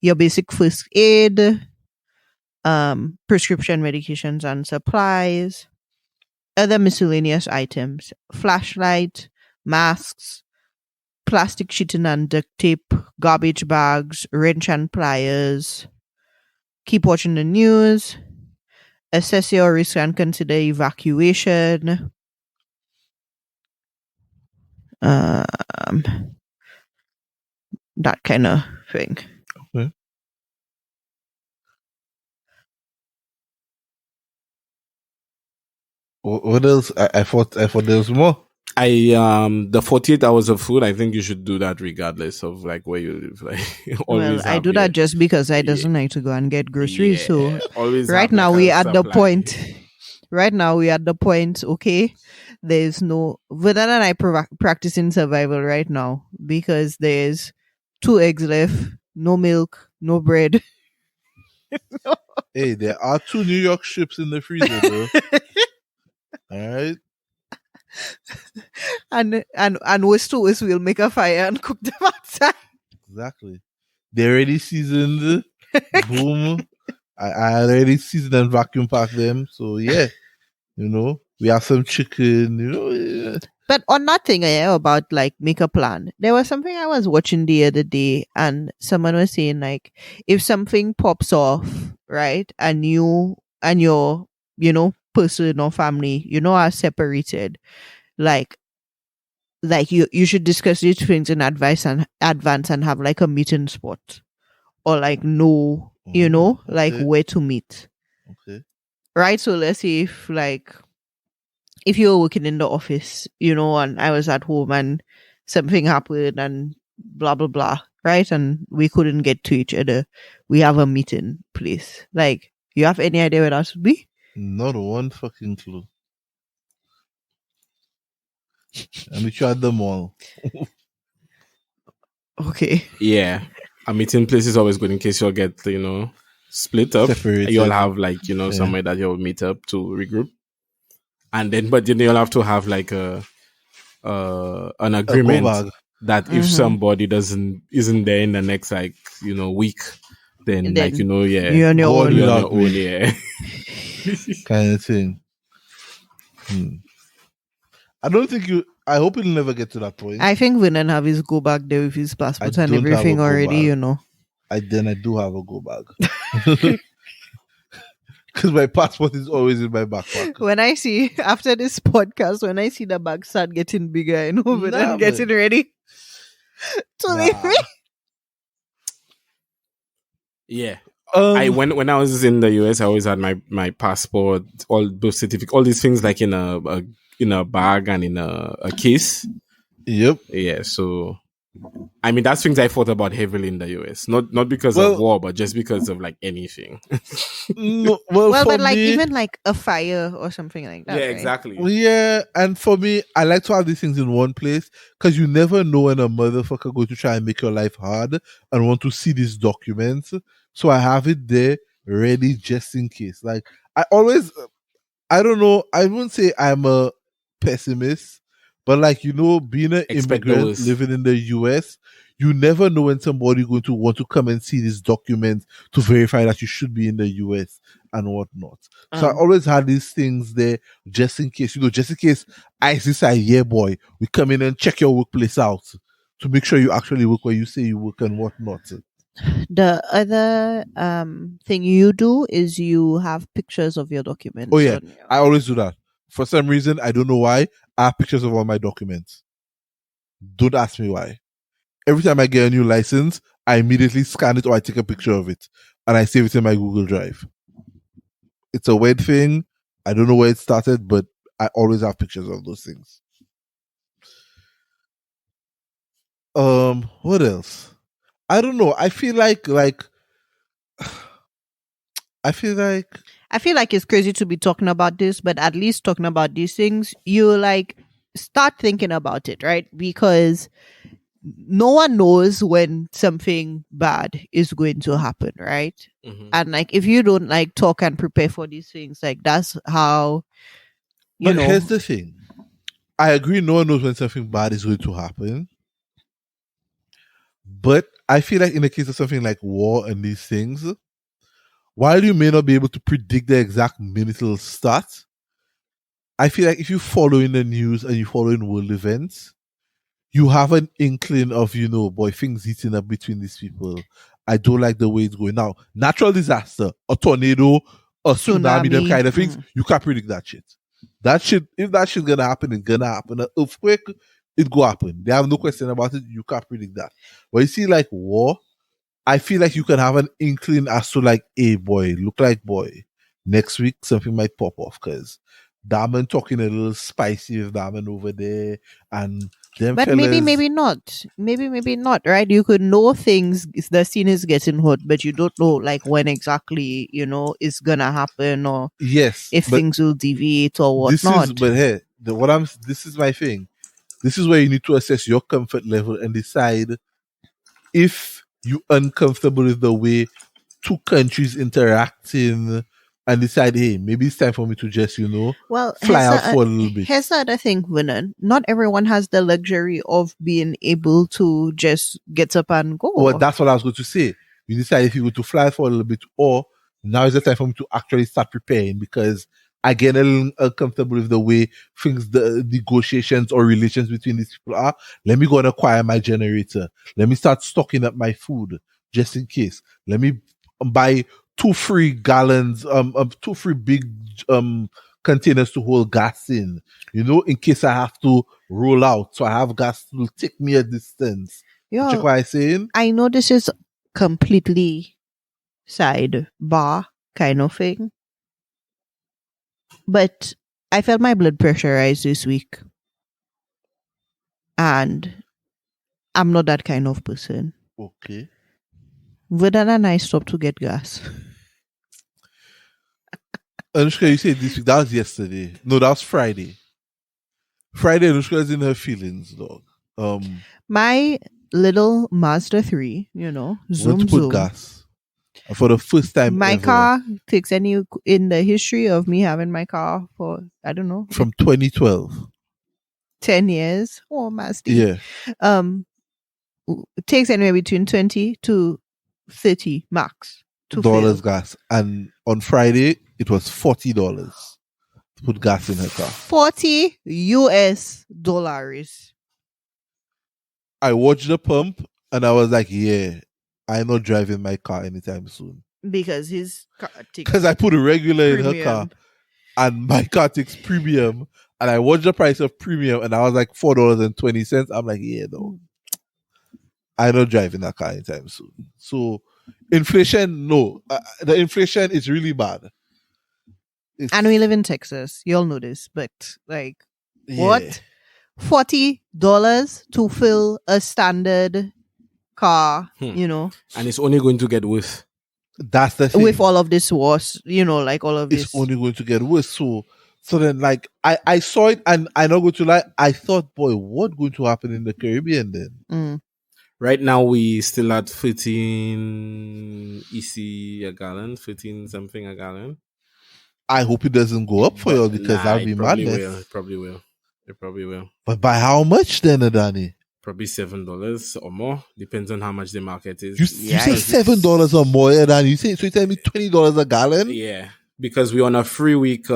Your basic first aid, prescription medications and supplies, other miscellaneous items, flashlight, masks, plastic sheeting and duct tape, garbage bags, wrench and pliers. Keep watching the news. Assess your risk and consider evacuation. That kind of thing. Okay. What else? I thought there was more. The 48 hours of food, I think you should do that regardless of like where you live. Like always I do that just because I doesn't like to go and get groceries. So always right have, now like, we a at the supply. point. Right now we at the point. Okay, there's no. Vedan and I practicing survival right now because there's 2 eggs left, no milk, no bread. Hey, there are 2 New York strips in the freezer, bro. All right. and worst to worst, we'll make a fire and cook them outside. Exactly. They're already seasoned. Boom. I already seasoned and vacuum packed them. So yeah, we have some chicken. Yeah. But on that thing about like make a plan, there was something I was watching the other day, and someone was saying like if something pops off, right, and you and your person or family are separated, like you should discuss these things in advance and have like a meeting spot or like know like Okay. where to meet, Okay. right? So let's say if you were working in the office, and I was at home and something happened and blah blah blah, right, and we couldn't get to each other, we have a meeting place. Like, you have any idea where that would be? Not one fucking clue. I meet you at the mall. Okay. Yeah, a meeting place is always good in case you'll get split up. Separated. You'll have like somewhere that you'll meet up to regroup, and then you'll have to have like an agreement bag. that if somebody isn't there in the next week, then like you're on your Go on own. you're on without your own, me. yeah. Kind of thing. I don't think I hope it'll never get to that point. I think Vinan have his go back there with his passport and don't have everything a go already, bag. I do have a go bag. Because my passport is always in my backpack. When I see, after this podcast, when I see the bag start getting bigger, I know Vinan Nah, getting man. ready to leave me. Yeah. When I was in the US, I always had my passport, all those certificates, all these things like in a bag and in a case. Yep. Yeah, so I mean that's things I thought about heavily in the US. Not because of war, but just because of like anything. No, But like me, even like a fire or something like that. Yeah, right? exactly. yeah, and for me, I like to have these things in one place because you never know when a motherfucker going to try and make your life hard and want to see these documents. So I have it there ready just in case. Like I don't know, I wouldn't say I'm a pessimist, but like being an Expect immigrant those. living in the US, you never know when somebody going to want to come and see this document to verify that you should be in the US and whatnot. So I always had these things there just in case, just in case ISIS are yeah boy, we come in and check your workplace out to make sure you actually work where you say you work and whatnot. The other thing you do is you have pictures of your documents. Oh yeah, on your- I always do that. For some reason, I don't know why, I have pictures of all my documents. Don't ask me why. Every time I get a new license, I immediately scan it or I take a picture of it and I save it in my Google Drive. It's a weird thing. I don't know where it started, but I always have pictures of those things. What else? I don't know. I feel like I feel like it's crazy to be talking about this, but at least talking about these things, you like start thinking about it, right? Because no one knows when something bad is going to happen, right? Mhm. And like if you don't like talk and prepare for these things, like that's how you But know. here's the thing. I agree no one knows when something bad is going to happen. But I feel like in the case of something like war and these things, while you may not be able to predict the exact minute it'll start, I feel like if you follow in the news and you follow in world events, you have an inkling of, boy, things heating up between these people. I don't like the way it's going. Now, natural disaster, a tornado, a tsunami, them Tsunami, kind of things, you can't predict that shit. That shit, if that shit's gonna happen, it's gonna happen. An earthquake, it go happen. They have no question about it. You can't predict that. But you see, like war, I feel like you can have an inkling as to like, hey boy, look like boy, next week something might pop off because Diamond talking a little spicy with Diamond over there, and them but fellas. maybe not. Maybe not, right? You could know things, the scene is getting hot, but you don't know like when exactly, is gonna happen or Yes, if but things will deviate or this whatnot. is but hey, this is my thing. This is where you need to assess your comfort level and decide if you uncomfortable with the way two countries interacting and decide, hey, maybe it's time for me to just, Well, fly out for a little bit. here's the other thing, Vernon. Not everyone has the luxury of being able to just get up and go. Well, that's what I was going to say. You decide if you go to fly for a little bit, or now is the time for me to actually start preparing because I get a little uncomfortable with the way things, the negotiations or relations between these people are. Let me go and acquire my generator. Let me start stocking up my food just in case. Let me buy 2 free gallons, 2 free big containers to hold gas in, in case I have to roll out. So I have gas to take me a distance. Yo, Check what I'm saying? I know this is completely sidebar kind of thing, but I felt my blood pressure rise this week, and I'm not that kind of person. Okay. Vernon and I stopped to get gas. Anushka, you said this week. That was yesterday. No, that was Friday. Friday, Anushka's in her feelings, dog. My little Mazda 3, Went to zoom put zoom. gas. And for the first time My ever, car takes any in the history of me having my car for I don't know from 2012. 10 years. Oh, Mazda. Yeah. It takes anywhere between 20 to 30 max to Dollars fill. gas. And on Friday, it was $40 to put gas in her car. $40 US dollars. I watched the pump and I was like, yeah, I'm not driving my car anytime soon. Because his car takes Because I put a regular in her premium. car and my car takes premium. And I watched the price of premium and I was like $4.20. I'm like, yeah, no. I'm not driving that car anytime soon. So inflation, no. The inflation is really bad. And we live in Texas. You all know this, but like, Yeah. what? $40 to fill a standard car, And it's only going to get worse. That's the thing. with all of this wars, like all of this. It's only going to get worse. So then, like, I saw it and I'm not going to lie, I thought, boy, what's going to happen in the Caribbean then? Right now, we still at 13 EC a gallon, 13 something a gallon. I hope it doesn't go up for you because that'll be madness. It probably will. But by how much then, Adani? Probably $7 or more. Depends on how much the market is. You say $7 or more, Adani. So you tell me $20 a gallon? Yeah, because we're on a 3 week.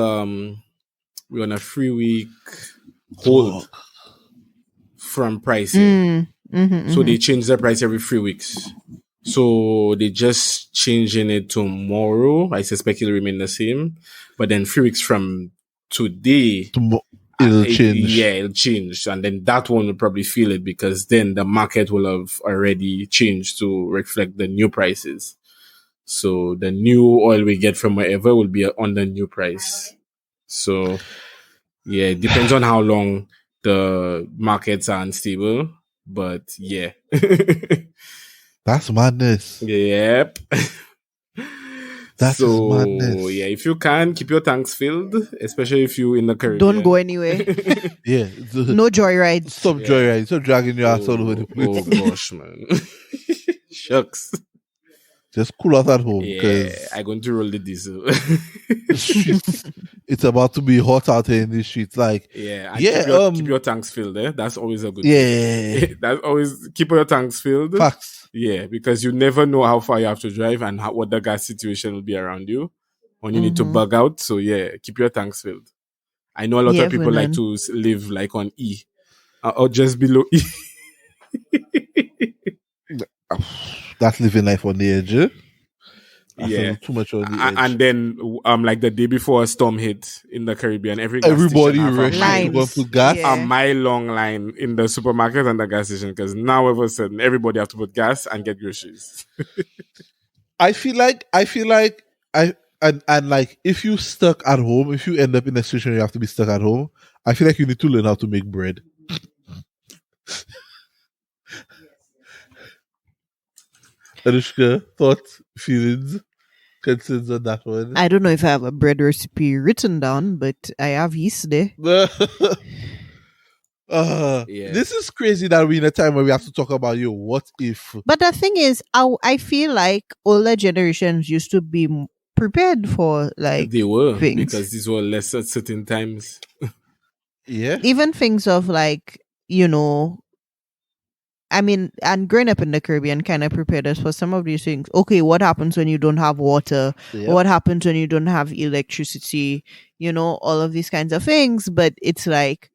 Hold from pricing. So they change the price every 3 weeks. So they just changing it tomorrow. I suspect it'll remain the same. But then 3 weeks from today, it'll change. Yeah, it'll change. And then that one will probably feel it because then the market will have already changed to reflect the new prices. So the new oil we get from wherever will be on the new price. So yeah, it depends on how long the markets are unstable. But yeah. That's madness. Yep. That is madness. yeah, if you can keep your tanks filled, especially if you in the Caribbean. Don't go anywhere. Yeah. No joyrides. Stop joyride. Stop dragging your ass all over the place. Oh gosh, man. Shucks. Just cool out at home Yeah, because I'm going to roll the diesel. it's about to be hot out here in the streets. Like, Yeah, and yeah, keep your tanks filled. That's always a good yeah, thing. That's always keep your tanks filled. facts. Yeah, because you never know how far you have to drive and what the gas situation will be around you when you need to bug out. So yeah, keep your tanks filled. I know a lot Yeah, of people like man. to live like on E or just below E. That's living life on the edge. Eh? That's a Yeah. little too much on the edge. And then like the day before a storm hit in the Caribbean, Everybody rushed to go Lines. put gas. Yeah. a mile long line in the supermarket and the gas station because now all of a sudden everybody have to put gas and get groceries. I feel like and like if you stuck at home, if you end up in a situation where you have to be stuck at home, I feel like you need to learn how to make bread. Anushka, thoughts, feelings, concerns on that one? I don't know if I have a bread recipe written down, but I have yeast there. Yeah. This is crazy that we're in a time where we have to talk about what if. But the thing is, I feel like older generations used to be prepared for like They were things. because these were less at certain times. Yeah. Even things of like, you know, I mean, and growing up in the Caribbean kind of prepared us for some of these things. Okay, what happens when you don't have water? Yep. What happens when you don't have electricity? You know, all of these kinds of things. But it's like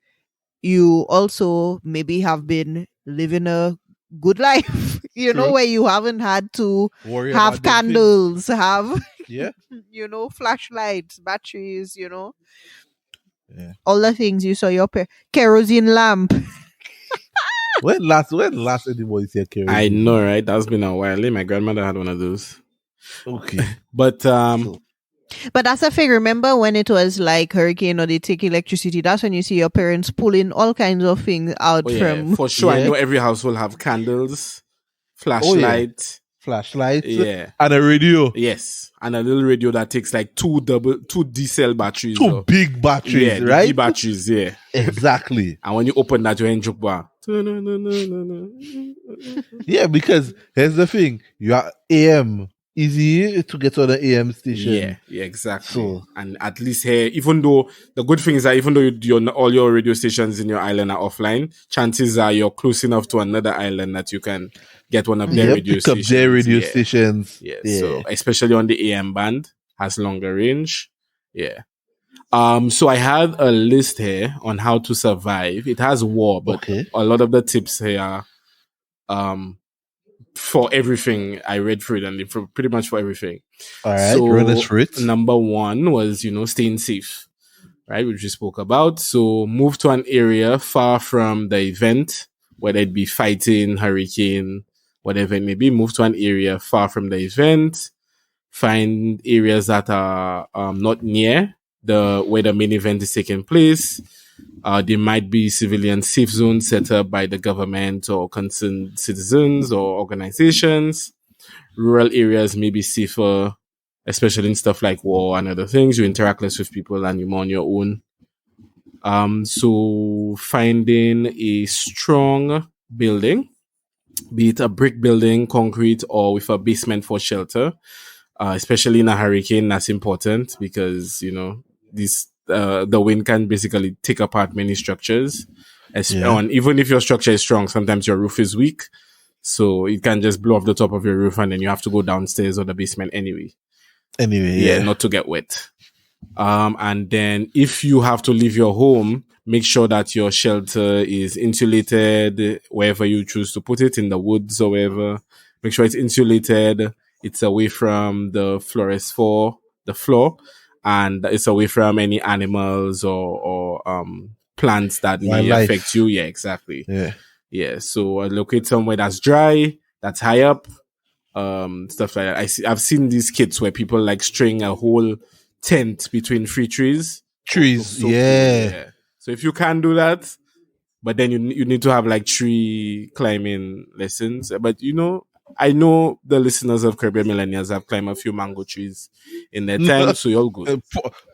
you also maybe have been living a good life, you know, True. where you haven't had to Worry have about them candles, have, things. Yeah. you know, flashlights, batteries, you know, Yeah. all the things you saw your kerosene lamp. When last anybody said kerosene? I know, right? That's been a while. My grandmother had one of those. Okay. But So, But that's a thing. Remember when it was like hurricane or they take electricity? That's when you see your parents pulling all kinds of things out oh, yeah, from. for sure, I Yeah. know every household have candles, flashlight. flashlights. Yeah. And a radio. Yes, and a little radio that takes like two D cell batteries. Two big batteries, yeah, the right? D batteries. Yeah, Exactly. and when you open that, you're in Jukba. Yeah, because here's the thing. You are AM. Easy to get on the AM station. Yeah, exactly. So- and at least here, even though the good thing is that even though all your radio stations in your island are offline, chances are you're close enough to another island that you can get one of their Yeah, radio pick stations. up their radio Yeah. stations. Yeah. Yeah. So especially on the AM band, has longer range. Yeah. So I had a list here on how to survive. It has war, but Okay. a lot of the tips here are for everything. I read through it and for pretty much for everything. All right. Run us through it. Number one was, staying safe, right? Which we spoke about. So move to an area far from the event, whether it be fighting, hurricane, whatever it may be. Move to an area far from the event. Find areas that are not near where the main event is taking place. There might be civilian safe zones set up by the government or concerned citizens or organizations. Rural areas may be safer, especially in stuff like war and other things. You interact less with people and you're more on your own. So finding a strong building, be it a brick building, concrete, or with a basement for shelter, especially in a hurricane, that's important because, the wind can basically take apart many structures. And even if your structure is strong, sometimes your roof is weak. So it can just blow off the top of your roof and then you have to go downstairs or the basement anyway. Anyway, Not to get wet. And then if you have to leave your home, make sure that your shelter is insulated wherever you choose to put it, in the woods or wherever. Make sure it's insulated. It's away from the the floor, and it's away from any animals or plants that may Wildlife. affect you. Yeah, exactly. Yeah. Yeah. So locate somewhere that's dry, that's high up, stuff like that. I've seen these kits where people like string a whole tent between 3 trees. Trees. So cool, Yeah. So if you can do that, but then you need to have like tree climbing lessons. But I know the listeners of Caribbean Millennials have climbed a few mango trees in their time, so you're good.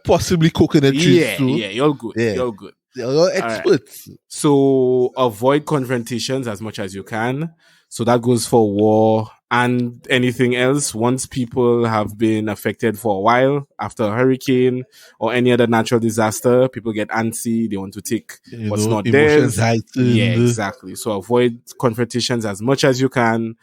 Possibly coconut trees Yeah, too. yeah, you're good. Yeah. You're good. You're right. experts. So avoid confrontations as much as you can. So that goes for war and anything else. Once people have been affected for a while after a hurricane or any other natural disaster, people get antsy. They want to take what's not emotions theirs. heightened. Yeah, exactly. So avoid confrontations as much as you can.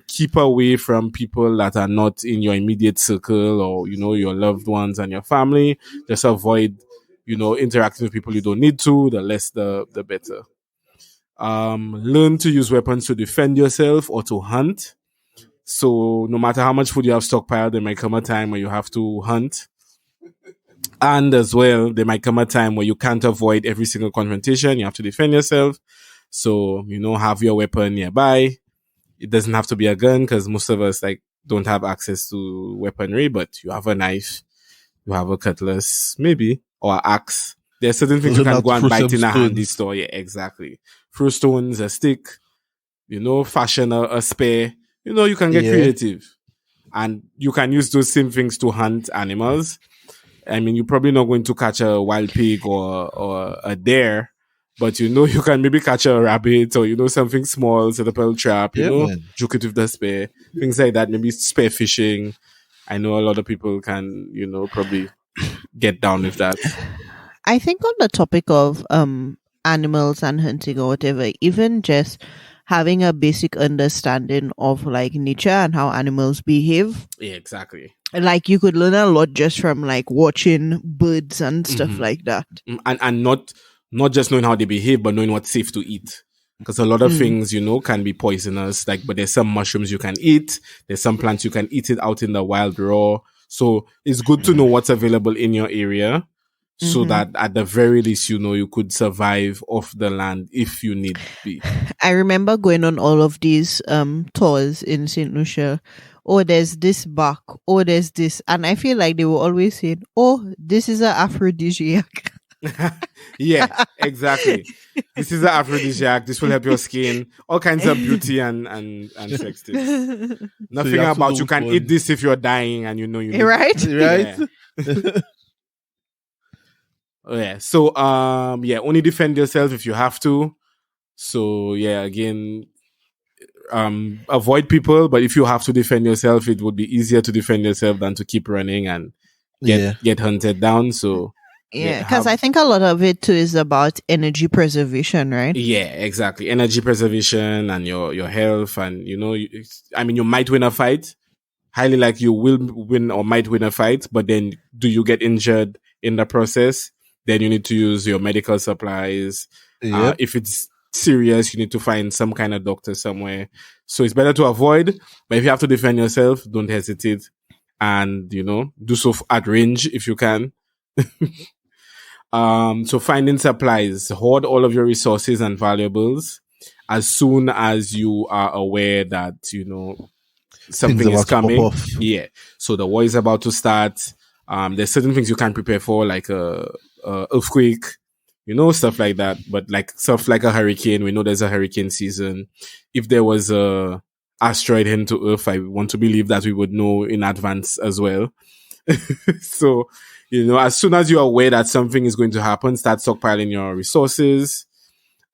Keep away from people that are not in your immediate circle or, your loved ones and your family. Just avoid interacting with people you don't need to. The less, the better. Learn to use weapons to defend yourself or to hunt. So no matter how much food you have stockpiled, there might come a time where you have to hunt. And as well, there might come a time where you can't avoid every single confrontation. You have to defend yourself. So, have your weapon nearby. It doesn't have to be a gun because most of us don't have access to weaponry, but you have a knife, you have a cutlass, maybe, or an axe. There are certain things you can go and bite in a handy store. Yeah, exactly. Throw stones, a stick, fashion a spear. You can get creative. And you can use those same things to hunt animals. I mean, you're probably not going to catch a wild pig or a deer, but you can maybe catch a rabbit or something small, set up a trap, juke it with the spear, things like that. Maybe spear fishing. I know a lot of people can, probably get down with that. I think on the topic of animals and hunting or whatever, even just having a basic understanding of nature and how animals behave. Yeah, exactly. Like you could learn a lot just from watching birds and stuff like that. And not just knowing how they behave, but knowing what's safe to eat. Because a lot of things, can be poisonous. But there's some mushrooms you can eat. There's some plants you can eat it out in the wild raw. So it's good to know what's available in your area. So that at the very least, you could survive off the land if you need be. I remember going on all of these tours in St. Lucia. Oh, there's this bark. Oh, there's this. And I feel like they were always saying, oh, this is an aphrodisiac. Yeah, exactly. This is an aphrodisiac. This will help your skin. All kinds of beauty and sex tips. Nothing about you can eat this if you're dying and you need right? Right? Yeah. Yeah. So only defend yourself if you have to. So yeah, again, avoid people, but if you have to defend yourself, it would be easier to defend yourself than to keep running and get hunted down. So yeah, because I think a lot of it too is about energy preservation, right? Yeah, exactly. Energy preservation and your health, and you might win a fight. Highly like you will win or might win a fight, but then do you get injured in the process? Then you need to use your medical supplies. Yep. If it's serious, you need to find some kind of doctor somewhere. So it's better to avoid. But if you have to defend yourself, don't hesitate, and do so at range if you can. So finding supplies, hoard all of your resources and valuables as soon as you are aware that something is coming. Yeah. So the war is about to start. There's certain things you can prepare for, like a earthquake, stuff like that. But stuff like a hurricane, we know there's a hurricane season. If there was a asteroid heading to Earth, I want to believe that we would know in advance as well. So, as soon as you're aware that something is going to happen, start stockpiling your resources,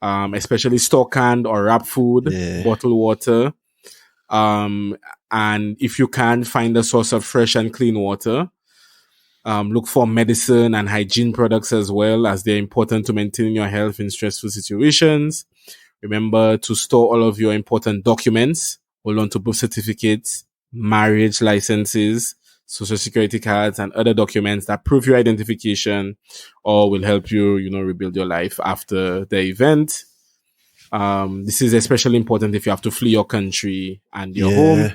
especially store canned or wrapped food, bottled water. And if you can, find a source of fresh and clean water. Look for medicine and hygiene products as well, as they're important to maintain your health in stressful situations. Remember to store all of your important documents. Hold on to birth certificates, marriage licenses, social security cards, and other documents that prove your identification or will help you, rebuild your life after the event. This is especially important if you have to flee your country and your home.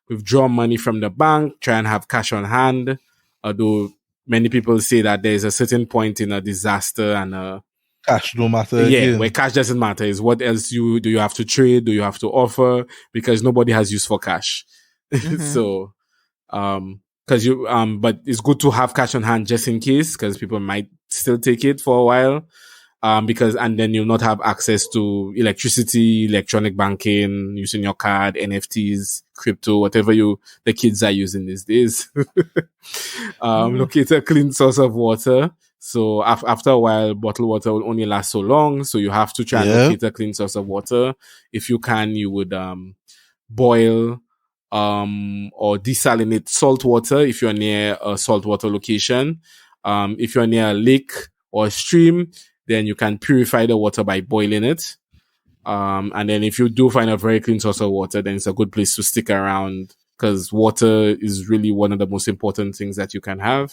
Withdraw money from the bank. Try and have cash on hand. Although many people say that there's a certain point in a disaster and cash don't matter. Where cash doesn't matter is what else do you have to trade? Do you have to offer? Because nobody has use for cash. So, but it's good to have cash on hand just in case, because people might still take it for a while. because, and then you'll not have access to electricity, electronic banking, using your card, NFTs, crypto, whatever the kids are using these days. Locate a clean source of water. So after a while, bottled water will only last so long. So you have to try and locate a clean source of water. If you can, you would, boil, or desalinate salt water if you're near a saltwater location. If you're near a lake or a stream, then you can purify the water by boiling it. And then if you do find a very clean source of water, then it's a good place to stick around, because water is really one of the most important things that you can have.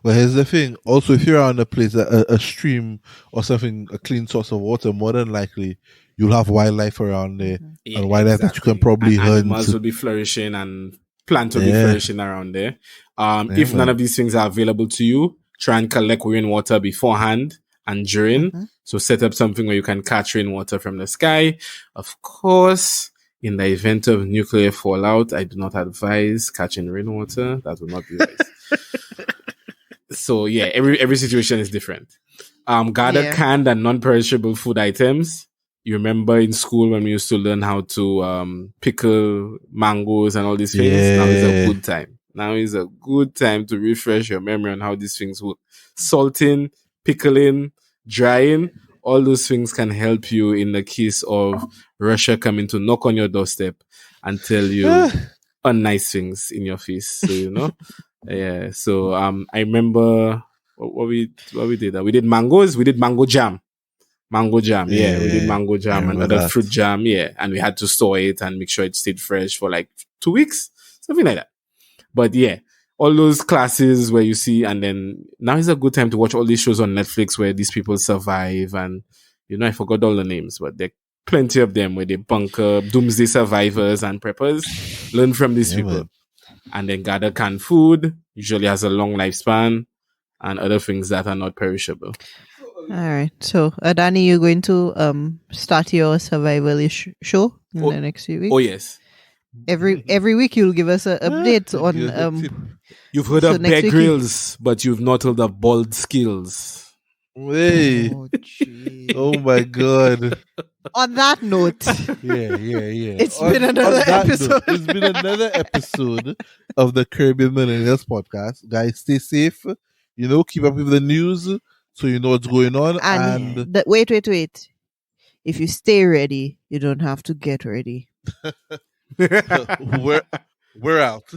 Well, here's the thing. Also, if you're on a place, a stream or something, a clean source of water, more than likely you'll have wildlife around there, and wildlife that you can probably hunt. Animals will be flourishing and plants will be flourishing around there. If none of these things are available to you, try and collect rainwater beforehand and during. So set up something where you can catch rainwater from the sky. Of course, in the event of nuclear fallout, I do not advise catching rainwater. That would not be wise. So yeah, every situation is different. Gather canned and non-perishable food items. You remember in school when we used to learn how to pickle mangoes and all these things? Now is a good time. Now is a good time to refresh your memory on how these things work. Salting, pickling, drying, all those things can help you in the case of Russia coming to knock on your doorstep and tell you unnice things in your face. So, you know? Yeah. So I remember what we did. We did mangoes. We did mango jam. We did mango jam and other fruit jam. Yeah, and we had to store it and make sure it stayed fresh for like 2 weeks, something like that. But yeah, all those classes where you see, and then now is a good time to watch all these shows on Netflix where these people survive, and you know, I forgot all the names, but there are plenty of them where they bunker doomsday survivors and preppers. Learn from these people. And then gather canned food, usually has a long lifespan, and other things that are not perishable. All right. So, Adani, you're going to start your survival show in the next few weeks? Oh, yes. Every week you'll give us an update on... You've heard of Bear Grylls, but you've not heard of Bald Skills. Hey. Oh my God. On that note, It's been another episode. It's been another episode of the Caribbean Millennials podcast. Guys, stay safe. You know, keep up with the news so you know what's going on. And wait. If you stay ready, you don't have to get ready. We're out.